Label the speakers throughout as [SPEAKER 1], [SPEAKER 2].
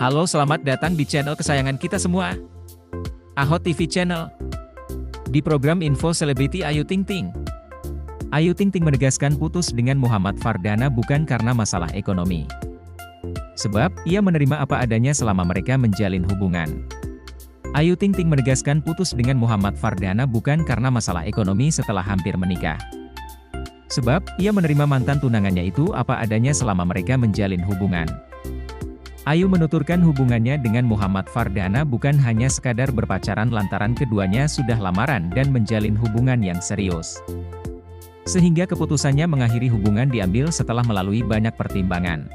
[SPEAKER 1] Halo, selamat datang di channel kesayangan kita semua, Ahot TV Channel. Di program Info Selebriti Ayu Ting Ting. Ayu Ting Ting menegaskan putus dengan Muhammad Fardana bukan karena masalah ekonomi. Sebab, ia menerima apa adanya selama mereka menjalin hubungan. Ayu Ting Ting menegaskan putus dengan Muhammad Fardana bukan karena masalah ekonomi setelah hampir menikah. Sebab, ia menerima mantan tunangannya itu apa adanya selama mereka menjalin hubungan. Ayu menuturkan hubungannya dengan Muhammad Fardana bukan hanya sekadar berpacaran lantaran keduanya sudah lamaran dan menjalin hubungan yang serius. Sehingga keputusannya mengakhiri hubungan diambil setelah melalui banyak pertimbangan.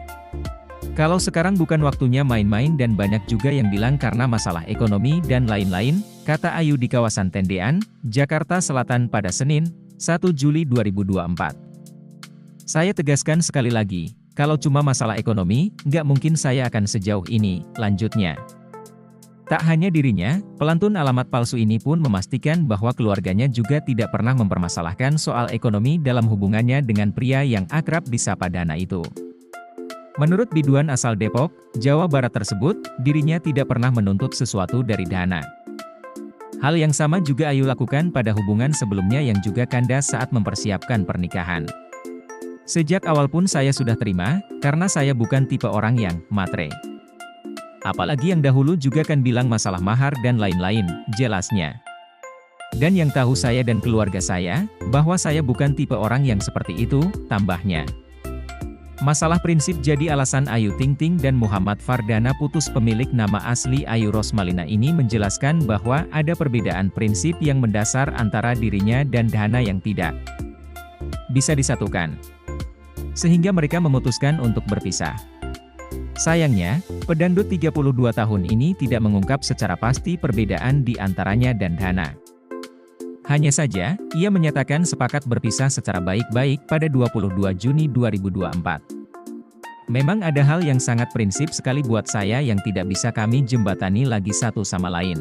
[SPEAKER 1] Kalau sekarang bukan waktunya main-main dan banyak juga yang bilang karena masalah ekonomi dan lain-lain, kata Ayu di kawasan Tendean, Jakarta Selatan pada Senin, 1 Juli 2024. Saya tegaskan sekali lagi, kalau cuma masalah ekonomi, nggak mungkin saya akan sejauh ini, lanjutnya. Tak hanya dirinya, pelantun alamat palsu ini pun memastikan bahwa keluarganya juga tidak pernah mempermasalahkan soal ekonomi dalam hubungannya dengan pria yang akrab disapa Dana itu. Menurut biduan asal Depok, Jawa Barat tersebut, dirinya tidak pernah menuntut sesuatu dari Dana. Hal yang sama juga Ayu lakukan pada hubungan sebelumnya yang juga kandas saat mempersiapkan pernikahan. Sejak awal pun saya sudah terima, karena saya bukan tipe orang yang matre. Apalagi yang dahulu juga kan bilang masalah mahar dan lain-lain, jelasnya. Dan yang tahu saya dan keluarga saya, bahwa saya bukan tipe orang yang seperti itu, tambahnya. Masalah prinsip jadi alasan Ayu Ting Ting dan Muhammad Fardana putus. Pemilik nama asli Ayu Rosmalina ini menjelaskan bahwa ada perbedaan prinsip yang mendasar antara dirinya dan Dana yang tidak bisa disatukan. Sehingga mereka memutuskan untuk berpisah. Sayangnya, pedangdut 32 tahun ini tidak mengungkap secara pasti perbedaan di antaranya dan Dana. Hanya saja, ia menyatakan sepakat berpisah secara baik-baik pada 22 Juni 2024. Memang ada hal yang sangat prinsip sekali buat saya yang tidak bisa kami jembatani lagi satu sama lain.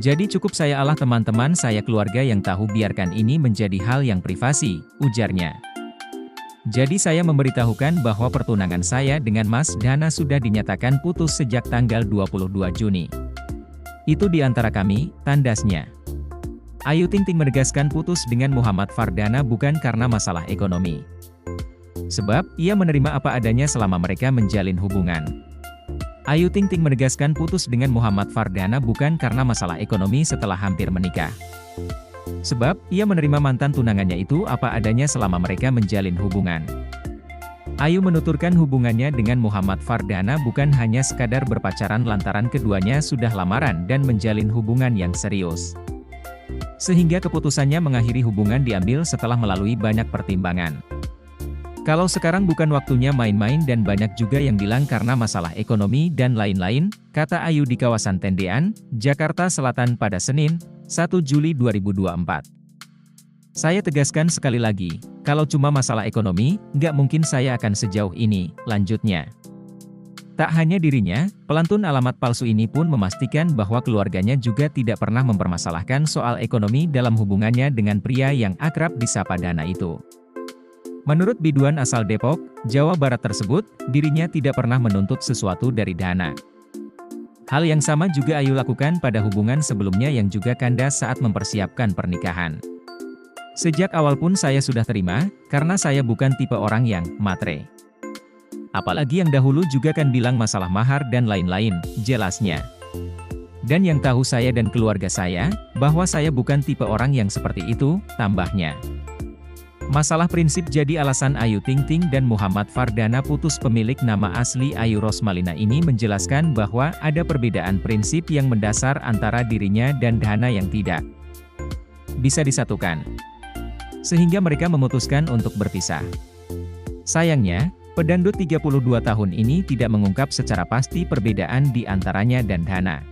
[SPEAKER 1] Jadi cukup saya Allah teman-teman saya keluarga yang tahu biarkan ini menjadi hal yang privasi, ujarnya. Jadi saya memberitahukan bahwa pertunangan saya dengan Mas Dana sudah dinyatakan putus sejak tanggal 22 Juni. Itu di antara kami, tandasnya. Ayu Ting Ting menegaskan putus dengan Muhammad Fardana bukan karena masalah ekonomi. Sebab, ia menerima apa adanya selama mereka menjalin hubungan. Ayu Ting Ting menegaskan putus dengan Muhammad Fardana bukan karena masalah ekonomi setelah hampir menikah. Sebab, ia menerima mantan tunangannya itu apa adanya selama mereka menjalin hubungan. Ayu menuturkan hubungannya dengan Muhammad Fardana bukan hanya sekadar berpacaran lantaran keduanya sudah lamaran dan menjalin hubungan yang serius. Sehingga keputusannya mengakhiri hubungan diambil setelah melalui banyak pertimbangan. Kalau sekarang bukan waktunya main-main dan banyak juga yang bilang karena masalah ekonomi dan lain-lain, kata Ayu di kawasan Tendean, Jakarta Selatan pada Senin, 1 Juli 2024. Saya tegaskan sekali lagi, kalau cuma masalah ekonomi, nggak mungkin saya akan sejauh ini, lanjutnya. Tak hanya dirinya, pelantun alamat palsu ini pun memastikan bahwa keluarganya juga tidak pernah mempermasalahkan soal ekonomi dalam hubungannya dengan pria yang akrab disapa Dana itu. Menurut biduan asal Depok, Jawa Barat tersebut, dirinya tidak pernah menuntut sesuatu dari Dana. Hal yang sama juga Ayu lakukan pada hubungan sebelumnya yang juga kandas saat mempersiapkan pernikahan. Sejak awal pun saya sudah terima, karena saya bukan tipe orang yang matre. Apalagi yang dahulu juga kan bilang masalah mahar dan lain-lain, jelasnya. Dan yang tahu saya dan keluarga saya, bahwa saya bukan tipe orang yang seperti itu, tambahnya. Masalah prinsip jadi alasan Ayu Ting Ting dan Muhammad Fardana putus. Pemilik nama asli Ayu Rosmalina ini menjelaskan bahwa ada perbedaan prinsip yang mendasar antara dirinya dan Dana yang tidak bisa disatukan. Sehingga mereka memutuskan untuk berpisah. Sayangnya, pedangdut 32 tahun ini tidak mengungkap secara pasti perbedaan di antaranya dan Dana.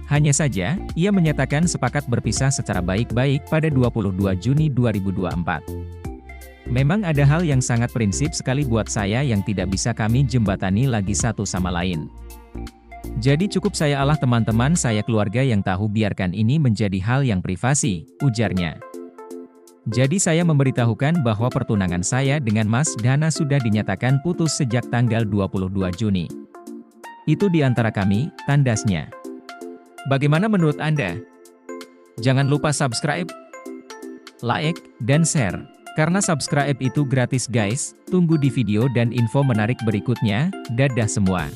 [SPEAKER 1] Hanya saja, ia menyatakan sepakat berpisah secara baik-baik pada 22 Juni 2024. Memang ada hal yang sangat prinsip sekali buat saya yang tidak bisa kami jembatani lagi satu sama lain. Jadi cukup saya Allah teman-teman saya keluarga yang tahu biarkan ini menjadi hal yang privasi, ujarnya. Jadi saya memberitahukan bahwa pertunangan saya dengan Mas Dana sudah dinyatakan putus sejak tanggal 22 Juni. Itu di antara kami, tandasnya. Bagaimana menurut Anda? Jangan lupa subscribe, like, dan share. Karena subscribe itu gratis guys. Tunggu di video dan info menarik berikutnya. Dadah semua.